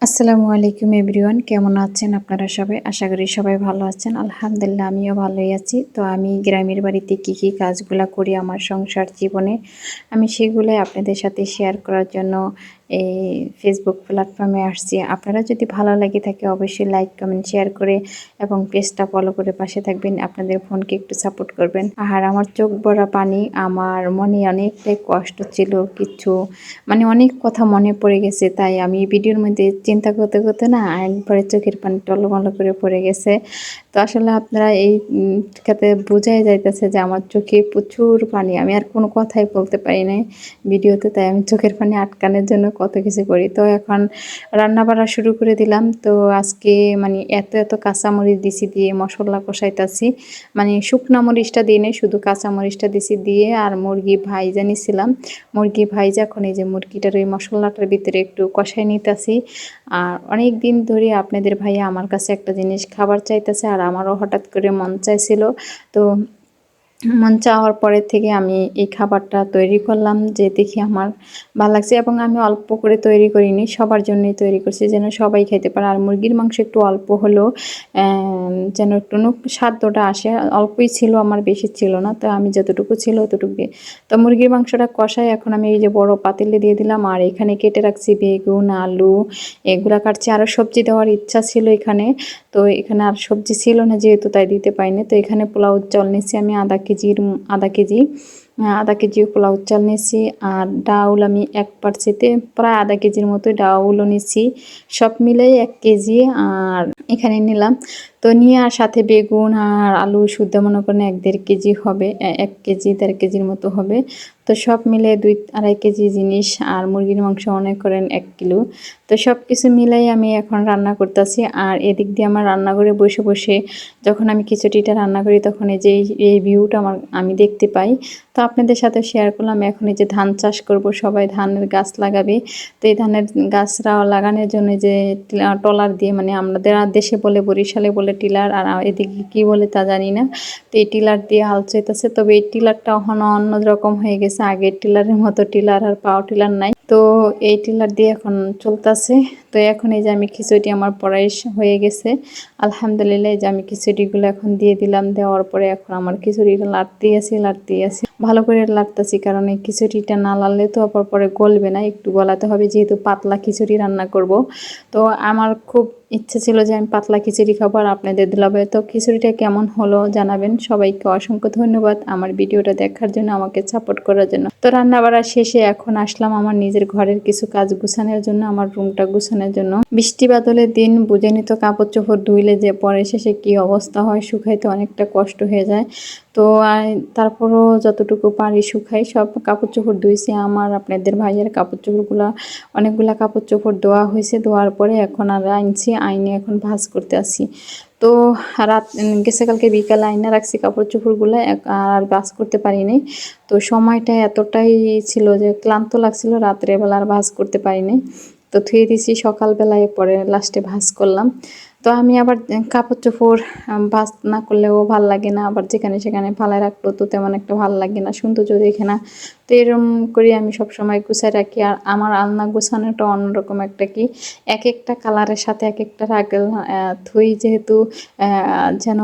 আসসালামু আলাইকুম এভরিওয়ান, কেমন আছেন আপনারা সবাই? আশা করি সবাই ভালো আছেন। আলহামদুলিল্লাহ আমিও ভালোই আছি। তো আমি গ্রামের বাড়িতে কি কাজগুলা করি আমার সংসার জীবনে, আমি সেগুলোই আপনাদের সাথে শেয়ার করার জন্য এই ফেসবুক প্ল্যাটফর্মে আসছি। আপনারা যদি ভালো লাগে থাকে অবশ্যই লাইক কমেন্ট শেয়ার করে এবং পেজটা ফলো করে পাশে থাকবেন। আপনাদের ফোনকে একটু সাপোর্ট করবেন। আর আমার চোখ ভরা পানি, আমার মনে অনেকটাই কষ্ট ছিল, কিছু অনেক কথা মনে পড়ে গেছে। তাই আমি ভিডিওর মধ্যে চিন্তা করতে করতে না একবারে চোখের পানি টলমল করে পড়ে গেছে। তো আসলে আপনারা এই ক্ষেত্রে বোঝাই যাইতেছে যে আমার চোখে প্রচুর পানি, আমি আর কোনো কথাই বলতে পারি নাই ভিডিওতে। তাই আমি চোখের পানি আটকানোর জন্য কত কিছু করি। তো এখন রান্না বাড়া শুরু করে দিলাম। তো আজকে এত কাঁচামরিচ দিছি, দিয়ে মশলা কষাইতাছি। শুকনা মরিচটা দিই নাই, শুধু কাঁচামরিচটা দিছি দিয়ে, আর মুরগি ভাইজা নিছিলাম। মুরগি ভাইজা এখন এই যে মুরগিটার ওই মশলাটার ভিতরে একটু কষাই নিতেছি। আর অনেক দিন ধরে আপনাদের ভাইয়া আমার কাছে একটা জিনিস খাবার চাইতেছে, আর আমারও হঠাৎ করে মন চাইছিল। তো মন চাওয়ার পরের থেকে আমি এই খাবারটা তৈরি করলাম, যে দেখি আমার ভালো লাগছে। এবং আমি অল্প করে তৈরি করিনি, সবার জন্যই তৈরি করছি যেন সবাই খেতে পারে। আর মুরগির মাংস একটু অল্প হলেও যেন একটু স্বাদটা আসে। অল্পই ছিল, আমার বেশি ছিল না। তো আমি যতটুকু ছিল অতটুকু দিয়ে তো মুরগির মাংসটা কষাই এখন আমি এই যে বড় পাতিলে দিয়ে দিলাম। আর এখানে কেটে রাখছি বেগুন, আলু, এগুলা কাটছি। আরও সবজি দেওয়ার ইচ্ছা ছিল এখানে, তো এখানে আর সবজি ছিল না যেহেতু, তাই দিতে পারিনি। তো এখানে পোলাও চাল নিচ্ছি আমি আধা কেজি পোলাও চাল নিয়েছি। আর ডাউল আমি এক পার্সেতে প্রায় আধা কেজির মতো ডাউলও নিছি, সব মিলেই 1 কেজি। আর এখানে নিলাম, তো নিয়ে আর সাথে বেগুন আর আলু শুদ্ধ মনে করেন 1-1.5 কেজি হবে, 1 কেজি 1.5 কেজির মতো হবে। তো সব মিলে 2-2.5 কেজি জিনিস, আর মুরগির মাংস মনে করেন 1 কিলো। তো সব কিছু মিলাই আমি এখন রান্না করতেছি। আর এদিক দিয়ে আমার রান্নাঘরে বসে বসে যখন আমি খিচুড়িটা রান্না করি, তখন এই যে এই ভিউটা আমি দেখতে পাই। তো আপনাদের সাথে শেয়ার করলাম। এখন এই যে ধান চাষ করব, সবাই ধানের গাছ লাগাবে। তো এই ধানের গাছরা লাগানোর জন্য যে টলার দিয়ে, আমাদের দেশে বলে বরিশালে বলে টিলার, আর এদিকে কি বলে তা জানি না। তো এই টিলার দিয়ে হাল চাইতেছে। তবে এই টিলারটা এখন অন্য রকম হয়ে গেছে, আগের টিলারের মতো টিলার আর পাওয়ার টিলার নাই। তো এই টিলার দিয়ে এখন চলতেছে। তো এখন এই যে আমি খিচুড়ি আমার পড়াই হয়ে গেছে আলহামদুলিল্লাহ। এই যে আমি খিচুড়িগুলো এখন দিয়ে দিলাম। দেওয়ার পরে এখন আমার খিচুড়িটা লাড়তেই আছি ভালো করে লাড়তেছি, কারণ এই খিচুড়িটা না লাড়লে তো আবার পরে গলবে না, একটু গলাতে হবে যেহেতু পাতলা খিচুড়ি রান্না করব। তো আমার খুব ইচ্ছে ছিল যে আমি পাতলা খিচুড়ি খাবো, আর আপনাদের দিলাবে। তো খিচুড়িটা কেমন হলো জানাবেন। সবাইকে অসংখ্য ধন্যবাদ আমার ভিডিওটা দেখার জন্য, আমাকে সাপোর্ট করার জন্য। তো রান্না বাড়া শেষে এখন আসলাম আমার নিজের ঘরের কিছু কাজ গুছানোর জন্য, আমার রুমটা গুছানোর জন্য। বৃষ্টি বাদলের দিন বুঝেনি তো, কাপড় চোপড় ধুইলে যে পরে শেষে কি অবস্থা হয়, শুকাইতে অনেকটা কষ্ট হয়ে যায়। তো তারপরও যতটুকু পারি শুকাই। সব কাপড় চোপড় ধুইছি, আমার আপনাদের ভাইয়ের কাপড় চোপড়গুলো অনেকগুলা কাপড় চোপড় ধোয়া হয়েছে। ধোয়ার পরে এখন আর আইনে এখন ভাঁজ করতে আসি। তো রাত গেছে কালকে বিকালে আইনা রাখছি কাপড় চোপড়গুলো, আর ভাঁজ করতে পারিনি। তো সময়টা এতটাই ছিল যে ক্লান্ত লাগছিল, রাত্রেবেলা আর ভাঁজ করতে পারিনি। তো ধুয়ে দিছি সকালবেলায়, পরে লাস্টে ভাঁজ করলাম। তো আমি আবার কাপড় চোপড় ভাঁজ না করলেও ভাল লাগে না, আবার যেখানে সেখানে ফালায় রাখলেও তো তেমন একটা ভাল লাগে না, সৌন্দর্য দেখে না। তো এরকম করে আমি সবসময় গুছাই রাখি। আর আমার আলনা গোছানোটা অন্যরকম একটা কি, এক একটা কালারের সাথে এক একটা রাগেল থই, যেহেতু যেন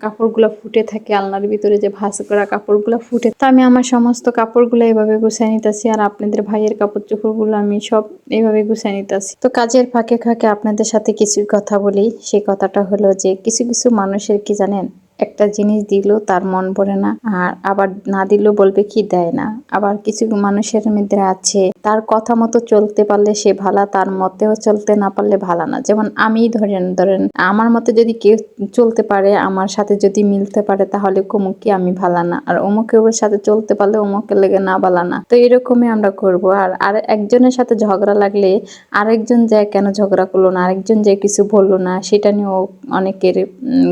কাপড়গুলো ফুটে থাকে আলনার ভিতরে, যে ভাঁজ করা কাপড়গুলো ফুটে। তো আমি আমার সমস্ত কাপড়গুলো এইভাবে গুছাই নিতেছি, আর আপনাদের ভাইয়ের কাপড় চোপড়গুলো আমি সব এইভাবে গুছাই নিতেছি। তো কাজের ফাঁকে ফাঁকে আপনাদের সাথে কিছু কথা বলি। সেই কথাটা হলো যে কিছু কিছু মানুষের কি জানেন, একটা জিনিস দিলেও তার মন ভরে না, আর আবার না দিলেও বলবে কি দেয় না। আবার কিছু মানুষের মধ্যে আছে, তার কথা মতো চলতে পারলে সে ভালা, তার মতেও চলতে না পারলে ভালা না। যেমন আমি ধরেন আমার মতে যদি কেউ চলতে পারে, আমার সাথে যদি মিলতে পারে, তাহলে কমুকি আমি ভালা না, আর অমুকের সাথে চলতে পারলে অমুকের লেগে না ভালা না। তো এরকমই আমরা করব। আর একজনের সাথে ঝগড়া লাগলে আরেকজন যায় কেন ঝগড়া করলো না, আরেকজন যায় কিছু বললো না, সেটা নিয়েও অনেকের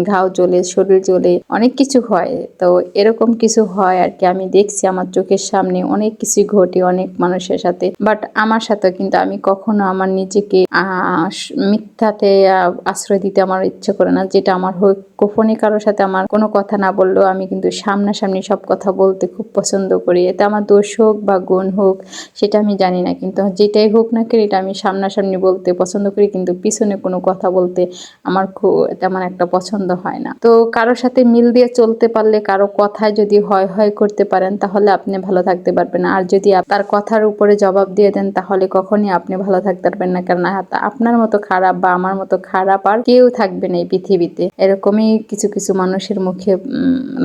ঘাও জ্বলে, শরীর জ্বলে, অনেক কিছু হয়। তো এরকম কিছু হয় আর কি, আমি দেখছি আমার চোখের সামনে অনেক কিছু ঘটে অনেক মানুষের সাথে। সাথে, বাট আমার সাথে কিন্তু আমি কখনো আমার নিজেকে মিথ্যাতে আশ্রয় দিতে আমার ইচ্ছে করে না। যেটা আমার হোক, গোপনে কারোর সাথে আমার কোনো কথা না বললেও আমি কিন্তু সামনাসামনি সব কথা বলতে খুব পছন্দ করি। এতে আমার দোষ হোক বা গুণ হোক সেটা আমি জানি না, কিন্তু যেটাই হোক না কেন এটা আমি সামনাসামনি বলতে পছন্দ করি, কিন্তু পিছনে কোনো কথা বলতে আমার খুব তেমন একটা পছন্দ হয় না। তো কারোর সাথে মিল দিয়ে চলতে পারলে, কারো কথায় যদি হয় হয় করতে পারেন তাহলে আপনি ভালো থাকতে পারবেন, আর যদি তার কথার উপরে জবাব দিয়ে দেন তাহলে কখনই আপনি ভালো থাকতে পারবেন না। কারণ আপনার মতো খারাপ বা আমার মতো খারাপ আর কেউ থাকবে না এই পৃথিবীতে। এরকমই কিছু কিছু মানুষের মুখে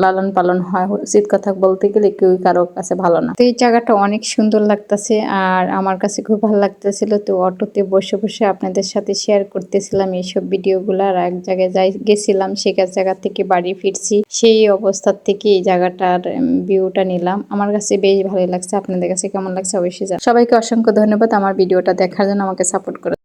লালন পালন হয়। উচিত কথা বলতে গেলে কেউ কারো কাছে ভালো না। তো এই জায়গাটা অনেক সুন্দর লাগতেছে আর আমার কাছে খুব ভালো লাগতেছিল। তো অটোতে বসে বসে আপনাদের সাথে শেয়ার করতেছিলাম এইসব ভিডিওগুলো। আর এক জায়গায় গেছিলাম, সেখান জায়গা থেকে বাড়ি ফিরছি, সেই অবস্থার থেকে এই জায়গাটার ভিউটা নিলাম। আমার কাছে বেশ ভালোই লাগছে। আপনাদের কাছে কেমন লাগছে অবশ্যই জানাবেন। সবাইকে অসংখ্য ধন্যবাদ আমার ভিডিওটা দেখার জন্য, আমাকে সাপোর্ট করে।